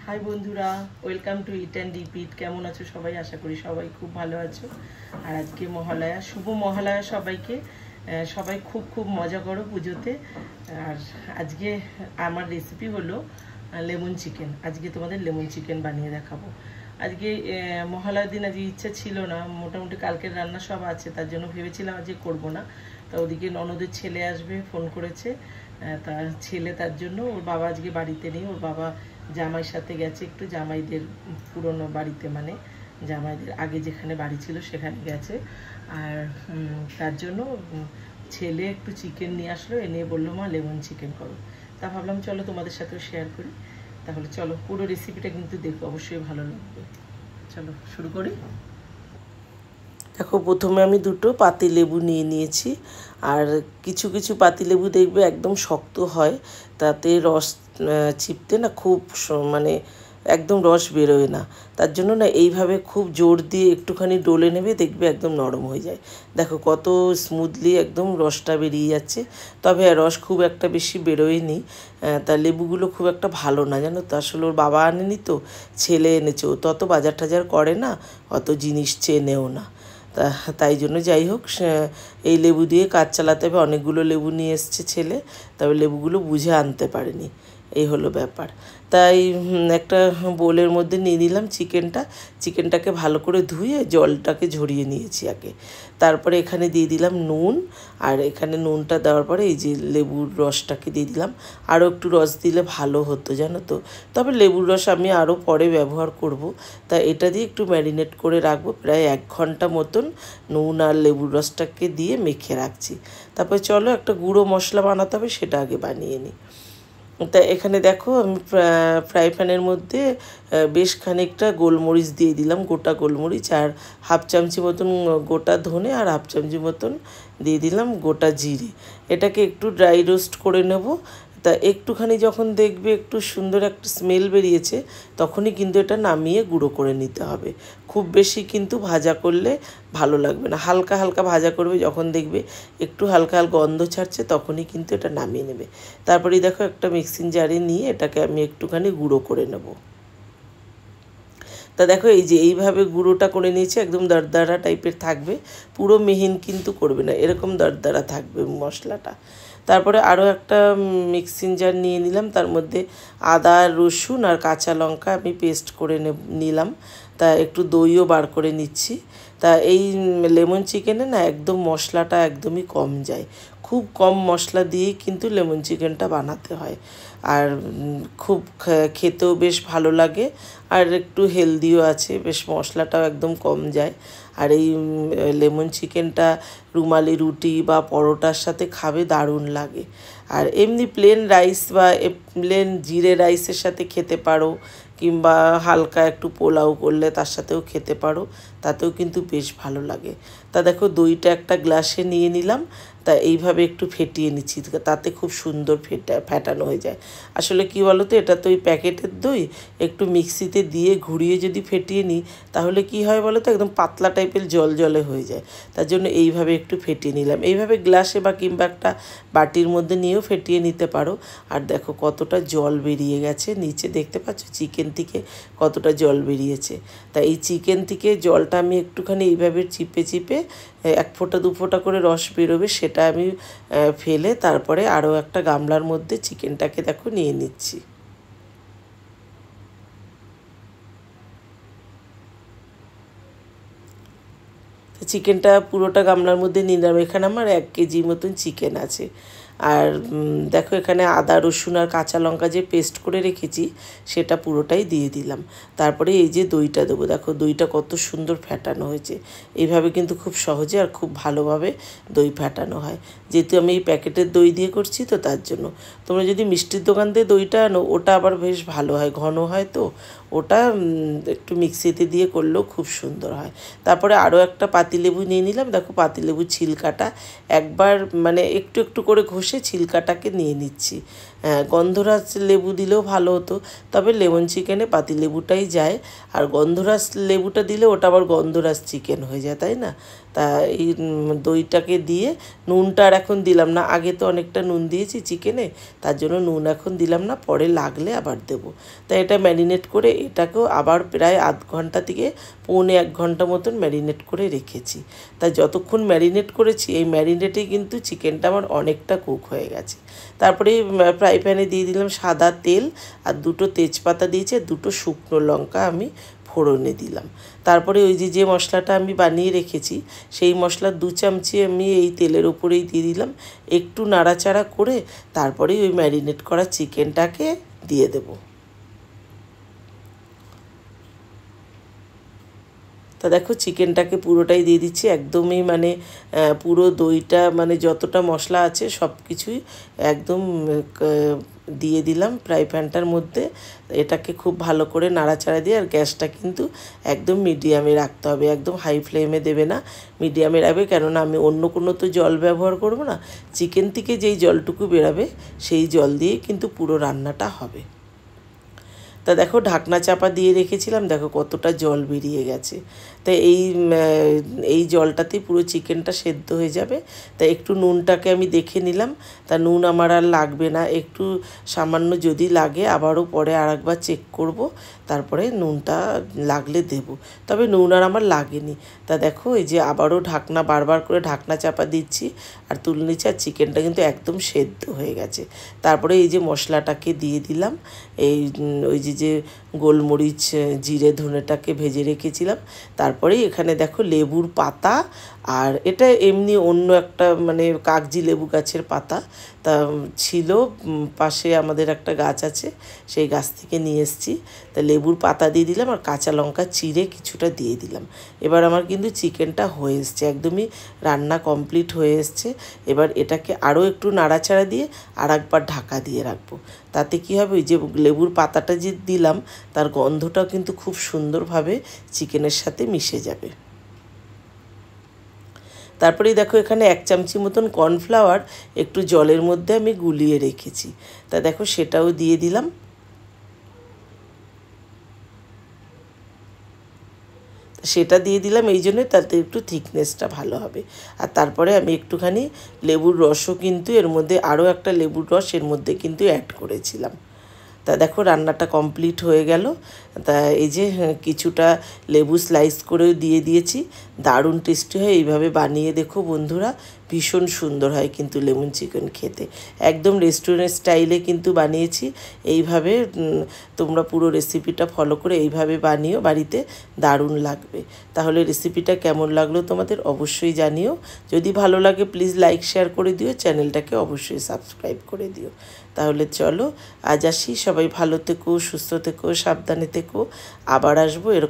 High বন্ধুরা, welcome to it and repeat. কেমন আছো সবাই? আশা করি সবাই খুব ভালো আছো। আর আজকে মহালয়া, শুভ মহালয়া সবাইকে। সবাই খুব খুব মজা করো পুজোতে। আর আজকে আমার রেসিপি হলো লেমন চিকেন। আজকে তোমাদের লেমন চিকেন বানিয়ে দেখাবো। আজকে মহালয়ার দিন আজকে ইচ্ছা ছিল না, মোটামুটি কালকের রান্না সব আছে, তার জন্য ভেবেছিলাম আজকে করব না। তা ওদিকে ননদের ছেলে আসবে ফোন করেছে, তার ছেলে, তার জন্য ওর বাবা আজকে বাড়িতে নেই। ওর বাবা জামাইয়ের সাথে গেছে একটু, জামাইদের পুরনো বাড়িতে, মানে জামাইদের আগে যেখানে বাড়ি ছিল সেখানে গেছে। আর তার জন্য ছেলে একটু চিকেন নিয়ে আসলো, এনে বললো মা লেমন চিকেন করো। তা ভাবলাম চলো তোমাদের সাথেও শেয়ার করি। তাহলে চলো, পুরো রেসিপিটা কিন্তু দেখো, অবশ্যই ভালো লাগবে। চলো শুরু করি। দেখো, প্রথমে আমি দুটো পাতিলেবু নিয়ে নিয়েছি। আর কিছু কিছু পাতিলেবু দেখবে একদম শক্ত হয়, তাতে রস চিপতে না খুব মানে একদম রস বেরোয় না। তার জন্য না এইভাবে খুব জোর দিয়ে একটুখানি ডলে নেবে, দেখবে একদম নরম হয়ে যায়। দেখো কত স্মুথলি একদম রসটা বেরিয়ে যাচ্ছে। তবে রস খুব একটা বেশি বেরোয়নি। তা লেবুগুলো খুব একটা ভালো না, জানো তো। আসলে ওর বাবা আনেনি তো, ছেলে এনেছে। ও তত বাজার টাজার করে না, অত জিনিস চেনেও না। তাই জন্য যাই হোক, এই লেবু দিয়ে কাজ চালাতে হবে। অনেকগুলো লেবু নিয়ে এসছে ছেলে, তবে লেবুগুলো বুঝে আনতে পারেনি, এই হলো ব্যাপার। তাই একটা বোলের মধ্যে নিয়ে নিলাম চিকেনটাকে ভালো করে ধুয়ে জলটাকে ঝরিয়ে নিয়েছি আগে। তারপরে এখানে দিয়ে দিলাম নুন। আর এখানে নুনটা দেওয়ার পরে এই যে লেবুর রসটাকে দিয়ে দিলাম। আরও একটু রস দিলে ভালো হতো, জানো তো। তবে লেবুর রস আমি আরও পরে ব্যবহার করব। তা এটা দিয়ে একটু ম্যারিনেট করে রাখবো প্রায় 1 ঘন্টা মতন। নুন আর লেবুর রসটাকে দিয়ে মেখে রাখছি। তারপরে চলো একটা গুঁড়ো মশলা বানাতে হবে, সেটা আগে বানিয়ে নিই। তা এখানে দেখো, আমি ফ্রাই প্যানের মধ্যে বেশ খানিকটা গোলমরিচ দিয়ে দিলাম, গোটা গোলমরিচ। আর হাফ চামচি মতন গোটা ধনে, আর হাফ চামচি মতন দিয়ে দিলাম গোটা জিরে। এটাকে একটু ড্রাই রোস্ট করে নেব। তা একটুখানি যখন দেখবে একটু সুন্দর একটা স্মেল বেরিয়েছে, তখনই কিন্তু এটা নামিয়ে গুঁড়ো করে নিতে হবে। খুব বেশি কিন্তু ভাজা করলে ভালো লাগবে না, হালকা হালকা ভাজা করবে। যখন দেখবে একটু হালকা হালকা গন্ধ ছাড়ছে, তখনই কিন্তু এটা নামিয়ে নেবে। তারপরে দেখো একটা মিক্সিং জারে নিয়ে এটাকে আমি একটুখানি গুঁড়ো করে নেব। তা দেখো, এই যে এইভাবে গুঁড়োটা করে নিয়েছি, একদম দরদরা টাইপের থাকবে, পুরো মিহিন কিন্তু করবে না, এরকম দরদরা থাকবে মশলাটা। তারপরে আরও একটা মিক্সিং জার নিয়ে নিলাম, তার মধ্যে আদা, রসুন আর কাঁচা লঙ্কা আমি পেস্ট করে নিলাম। তা একটু দইও বার করে নিচ্ছি। তা এই লেমন চিকেনে না একদম মশলাটা একদমই কম যায়, খুব কম মশলা দিয়েই কিন্তু লেমন চিকেনটা বানাতে হয়। আর খুব খেতেও বেশ ভালো লাগে, আর একটু হেলদিও আছে, বেশ মশলাটাও একদম কম যায়। আর এই লেমন চিকেনটা রুমালি রুটি বা পরোটার সাথে খাবে, দারুণ লাগে। আর এমনি প্লেন রাইস বা প্লেন জিরে রাইসের সাথে খেতে পারো, কিংবা হালকা একটু পোলাও করলে তার সাথেও খেতে পারো, তাতেও কিন্তু বেশ ভালো লাগে। তা দেখো, দইটা একটা গ্লাসে নিয়ে নিলাম। তা এইভাবে একটু ফেটিয়ে নিচ্ছি, তাতে খুব সুন্দর ফেটানো হয়ে যায়। আসলে কি বলো তো, এটা তো ওই প্যাকেটের দই, একটু মিক্সিতে দিয়ে ঘুরিয়ে যদি ফেটিয়ে নিই, তাহলে কি হয় বলো তো, একদম পাতলা টাইপের জল জলে হয়ে যায়। তার জন্য এইভাবে একটু ফেটিয়ে নিলাম। এইভাবে গ্লাসে বা কিংবা একটা বাটির মধ্যে নিয়েও ফেটিয়ে নিতে পারো। আর দেখো কতটা জল বেরিয়ে গেছে, নিচে দেখতে পাচ্ছ চিকেন থেকে কতটা জল বেরিয়েছে। তা এই চিকেন থেকে জলটা আমি একটুখানি এইভাবে চিপে চিপে 1 ফোঁটা 2 ফোঁটা করে রস বেরোবে, সেটা আমি ফেলে তারপরে আরও একটা গামলার মধ্যে চিকেনটাকে দেখো নিয়ে নিচ্ছি। চিকেনটা পুরোটা গামলার মধ্যে নিলাম। এখানে আমার 1 কেজি মতন চিকেন আছে। আর দেখো, এখানে আদা, রসুন আর কাঁচা লঙ্কা যে পেস্ট করে রেখেছি, সেটা পুরোটাই দিয়ে দিলাম। তারপরে এই যে দইটা দেবো, দেখো দইটা কত সুন্দর ফ্যাটানো হয়েছে। এইভাবে কিন্তু খুব সহজে আর খুব ভালোভাবে দই ফ্যাটানো হয়, যেহেতু আমি এই প্যাকেটের দই দিয়ে করছি তো তার জন্য। তোমরা যদি মিষ্টির দোকান থেকে দইটা আনো, ওটা আবার বেশ ভালো হয়, ঘন হয় তো, ওটা একটু মিক্সিতে দিয়ে করলেও খুব সুন্দর হয়। তারপরে আরও একটা পাতিলেবু নিয়ে নিলাম। দেখো পাতিলেবু ছিলকাটা একবার মানে একটু একটু করে ঘষে ছিলকাটাকে নিয়ে নিচ্ছি। গন্ধরাজ লেবু দিলেও ভালো হতো, তবে লেমন চিকেনে পাতিলেবুটাই যায়, আর গন্ধরাজ লেবুটা দিলে ওটা আবার গন্ধরাজ চিকেন হয়ে যায়, তাই না? তা এই দইটাকে দিয়ে নুনটা আর এখন দিলাম না, আগে তো অনেকটা নুন দিয়েছি চিকেনে, তার জন্য নুন এখন দিলাম না, পরে লাগলে আবার দেবো। তাই এটা ম্যারিনেট করে এটাকেও আবার প্রায় আধ ঘন্টা থেকে পৌনে 1 ঘন্টা মতন ম্যারিনেট করে রেখেছি। তাই যতক্ষণ ম্যারিনেট করেছি এই ম্যারিনেটেই কিন্তু চিকেনটা আমার অনেকটা কুক হয়ে গেছে। তারপরে ফ্রাই প্যানে দিয়ে দিলাম সাদা তেল, আর 2টো তেজপাতা দিয়েছি, 2টো শুকনো লঙ্কা আমি ফোড়নে দিলাম। তারপরে ওই যে মশলাটা আমি বানিয়ে রেখেছি সেই মশলা 2 চামচি আমি এই তেলের ওপরেই দিয়ে দিলাম, একটু নাড়াচাড়া করে তারপরে ওই ম্যারিনেট করা চিকেনটাকে দিয়ে দেবো। তা দেখো চিকেনটাকে পুরোটাই দিয়ে দিচ্ছি, একদমই মানে পুরো দইটা মানে যতটা মশলা আছে সব কিছুই একদম দিয়ে দিলাম ফ্রাই প্যানটার মধ্যে। এটাকে খুব ভালো করে নাড়াচাড়া দিয়ে, আর গ্যাসটা কিন্তু একদম মিডিয়ামে রাখতে হবে, একদম হাই ফ্লেমে দেবে না, মিডিয়ামে রাখবে, কেননা আমি অন্য কোনো তো জল ব্যবহার করব না, চিকেন থেকে যেই জলটুকু বেরাবে সেই জল দিয়ে কিন্তু পুরো রান্নাটা হবে। তা দেখো ঢাকনা চাপা দিয়ে রেখেছিলাম, দেখো কতটা জল বেরিয়ে গেছে। তাই এই জলটাতেই পুরো চিকেনটা সেদ্ধ হয়ে যাবে। তা একটু নুনটাকে আমি দেখে নিলাম, তা নুন আমার আর লাগবে না, একটু সামান্য যদি লাগে আবারও পরে আরেকবার চেক করব, তারপরে নুনটা লাগলে দেব, তবে নুন আর আমার লাগেনি। তা দেখো এই যে আবারও বারবার করে ঢাকনা চাপা দিচ্ছি আর তুলে নিচ্ছি, আর চিকেনটা কিন্তু একদম সেদ্ধ হয়ে গেছে। তারপরে এই যে মশলাটাকে দিয়ে দিলাম, ওই যে গোলমরিচ জিরে ধনেটাকে ভেজে রেখেছিলাম, তারপরেই এখানে দেখো লেবুর পাতা, আর এটা এমনি অন্য একটা মানে কাগজি লেবু গাছের পাতা, তা ছিল পাশে আমাদের একটা গাছ আছে, সেই গাছ থেকে নিয়ে এসেছি। তা লেবুর পাতা দিয়ে দিলাম আর কাঁচা লঙ্কা চিড়ে কিছুটা দিয়ে দিলাম। এবার আমার কিন্তু চিকেনটা হয়ে এসছে, একদমই রান্না কমপ্লিট হয়ে এসছে। এবার এটাকে আরও একটু নাড়াচাড়া দিয়ে আর একবার ঢাকা দিয়ে রাখবো। তাতে কী হবে, ওই যে লেবুর পাতাটা যে দিলাম তার গন্ধটাও কিন্তু খুব সুন্দরভাবে চিকেনের সাথে মিশে যাবে। তারপরেই দেখো এখানে 1 চামচি মতন কর্নফ্লাওয়ার একটু জলের মধ্যে আমি গুলিয়ে রেখেছি, তা দেখো সেটাও দিয়ে দিলাম। সেটা দিয়ে দিলাম এই জন্যই, তাতে একটু থিকনেসটা ভালো হবে। আর তারপরে আমি একটুখানি লেবুর রসও কিন্তু এর মধ্যে, আরও একটা লেবুর রস এর মধ্যে কিন্তু অ্যাড করেছিলাম। তা দেখো রান্নাটা কমপ্লিট হয়ে গেল। তা এই যে কিছুটা লেবু স্লাইস করেও দিয়ে দিয়েছি, দারুণ টেস্টি হয়, এইভাবে বানিয়ে দেখো বন্ধুরা, ভীষণ সুন্দর হয় কিন্তু লেমন চিকেন খেতে, একদম রেস্টুরেন্ট স্টাইলে কিন্তু বানিয়েছি। এইভাবে তোমরা পুরো রেসিপিটা ফলো করে এইভাবে বানিও বাড়িতে, দারুণ লাগবে। তাহলে রেসিপিটা কেমন লাগলো তোমাদের অবশ্যই জানিও, যদি ভালো লাগে প্লিজ লাইক শেয়ার করে দিও, চ্যানেলটাকে অবশ্যই সাবস্ক্রাইব করে দিও। তাহলে চলো আজ আসি, সবাই ভালো থেকো, সুস্থ থেকো, সাবধানে থেকো, আবার আসবো এরকম।